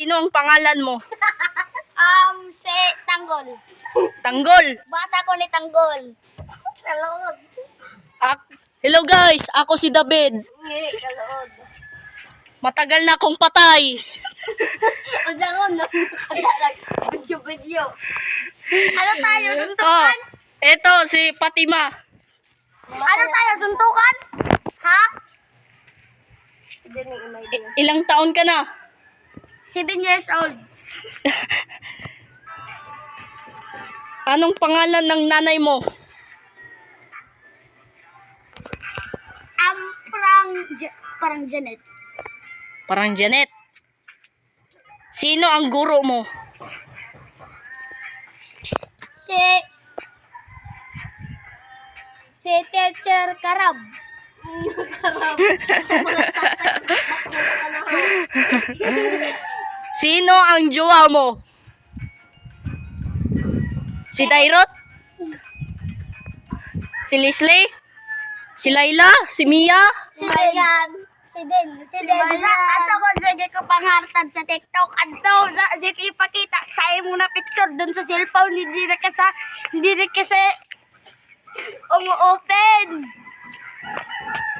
Sino ang pangalan mo? Si Tanggol. Tanggol. Bata ko ni Tanggol. Kalood. Hello guys, ako si David. Kalood. Matagal na akong patay. O dangon na video. Ano tayo, suntukan? Eto si Fatima. Ano tayo, suntukan? Ha? Ilang taon ka na? 7 years old. Anong pangalan ng nanay mo? Parang Janet. Parang Janet. Sino ang guro mo? Si Teacher Karab. Sino ang jowa mo? Si Dairot? Si Leslie? Si Laila? Si Mia? Si Den. Si Den. Ato ko sige ko panghartan sa TikTok. Ato sige ipakita sa imo na picture dun sa cellphone. Hindi na kasi open.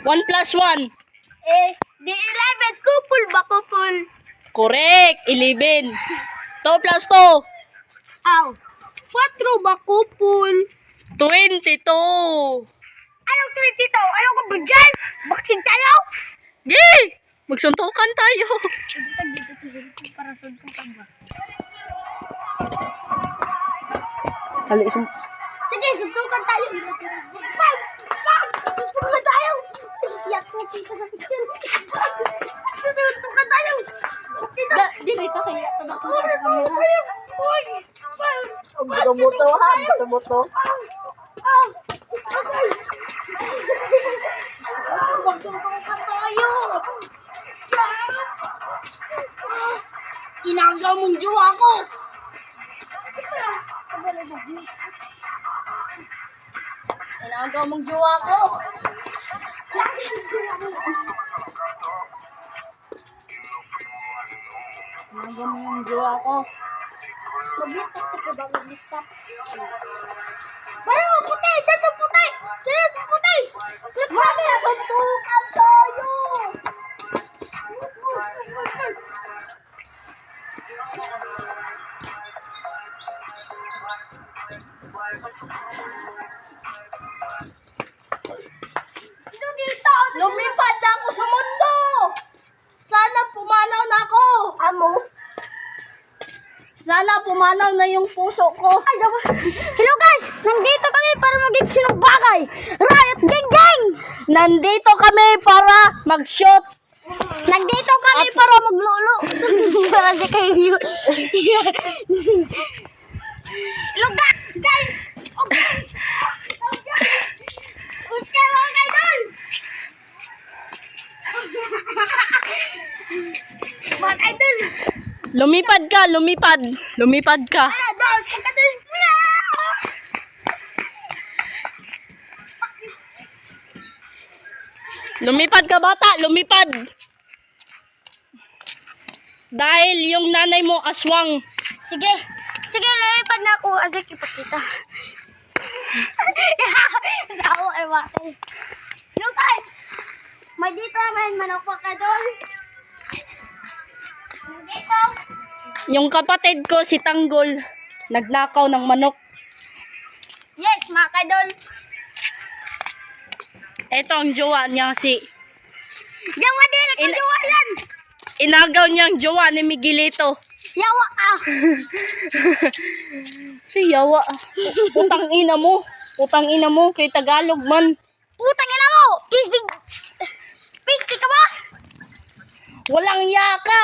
1 plus 1. Di 11 couple ba couple? Correct. 11. 2 plus 2. Aw. 4 ba couple? 22. Anong 22? Anong ka ba dyan? Baksin tayo? Yay! Magsuntukan tayo. Para suntukan ba? Sige, suntukan tayo. Suntukan tayo. Iyak ko kita sa picture. Suntukan tayo. Dito kaya ito na. Buto-buto ha, buto-buto. Magsuntukan tayo. Inagaw mong jowa ko. Inagaw mong jowa ko. Inagaw mong jowa ko. Mag-lift up ka ba? Mag-lift up. Parang puti! Saan ang puti? Saan ang puti? Mami, suntukan tayo! Lumipad na ako sa mundo. Sana pumanaw na ako. Amo? Sana pumanaw na yung puso ko. Ay, hello guys! Nandito kami para mag-action ng bagay! Riot Gang Gang! Nandito kami para mag-shoot. Nandito kami para maglolo! Para si kayo. Hello guys! Oh guys! Oh guys! Oscar mga idol! Mga idol! Lumipad ka, lumipad. Lumipad ka. Ano doon? Pagkatapos Lumipad ka bata, lumipad. Dahil yung nanay mo aswang. Sige. Sige, lumipad na ako. Azek, ipakita. Tao, ay wate. Yung guys! May dito may manok pa ka doon. Dito. Yung kapatid ko si Tanggol, nagnakaw ng manok. Yes, mga kadol. Ito ang jowa niya si... Yawa din, kajowa yan. Inagaw niyang jowa ni Miguelito. Yawa ka. Si Yawa. Putang ina mo. Putang ina mo. Kay Tagalog man. Putang ina mo. Pisti ka ba? Walang yaka.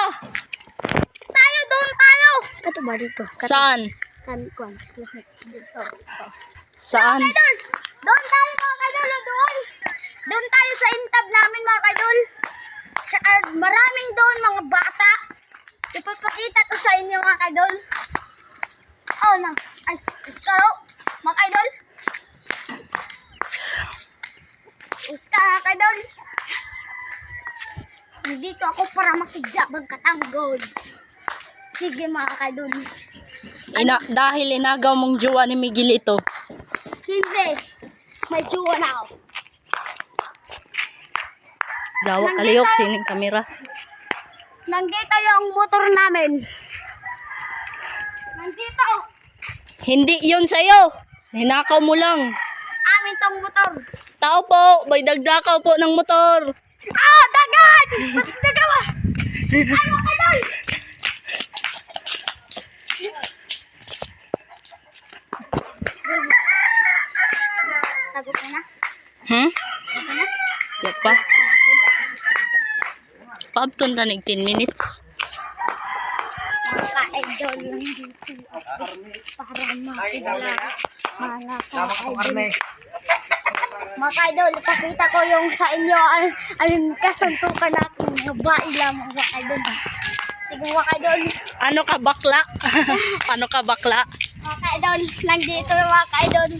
Tayo, doon tayo. Kato ba dito? Saan? Kan. Saan? Kadol. Doon tayo mga kadol. Doon. Doon tayo sa intab namin mga kadol. Maraming doon mga bata. Ipapakita ko sa inyo mga kadol. Oh, nang. Ay, iskaro. Mga kadol. Uska mga kadol. Nandito ako para makijabang katanggol. Sige mga kaidol. Dahil inagaw mong jowa ni Miguel ito. Hindi. May jowa na ako. Dawa kaliyok, sining kamera. Nandito yung motor namin. Nandito. Hindi yun sa'yo. Hinakaw mo lang. Amin tong motor. Tao po, may dagdakaw po ng motor. Ah! Dagan! Ba't dagan mo? Ay mga kaidol! Tago ka na? Tago na? Yan pa. Pabton na 10 minutes. Mga ka-idol lang dito para makilala mga ka-idol. Mga ka-idol, ipakita ko yung sa inyo ang kasuntukan natin ng babae lamang mga ka-idol. Sige mga ka-idol. Ano ka bakla? Ano ka bakla? Mga ka-idol, nandito yung mga ka-idol.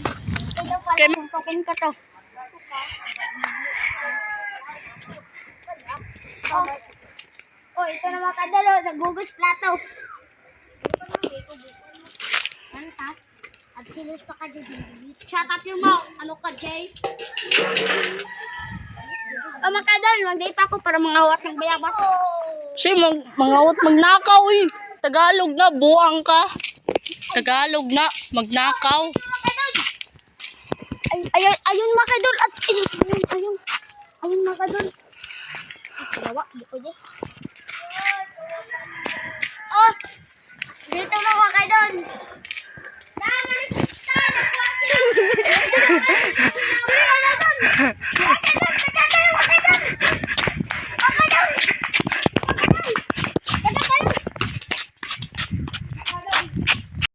Ito pala, suntukin ko to. Oh, ito na mga ka-idol, oh, nagugus plato. Ano ta? Absilos pa ka dyan. Shut up yung mo. Ano ka, Jay? Oh, mga ka-idol, mag-day pa ako para mangawat ng bayabas. Si mangawat magnakaw eh. Tagalog na, buang ka. Tagalog na, magnakaw. Ayun mga ka-idol. At ayun mga ka-idol. Gawa, buko dyan. Oh, dito na mga ka-idol.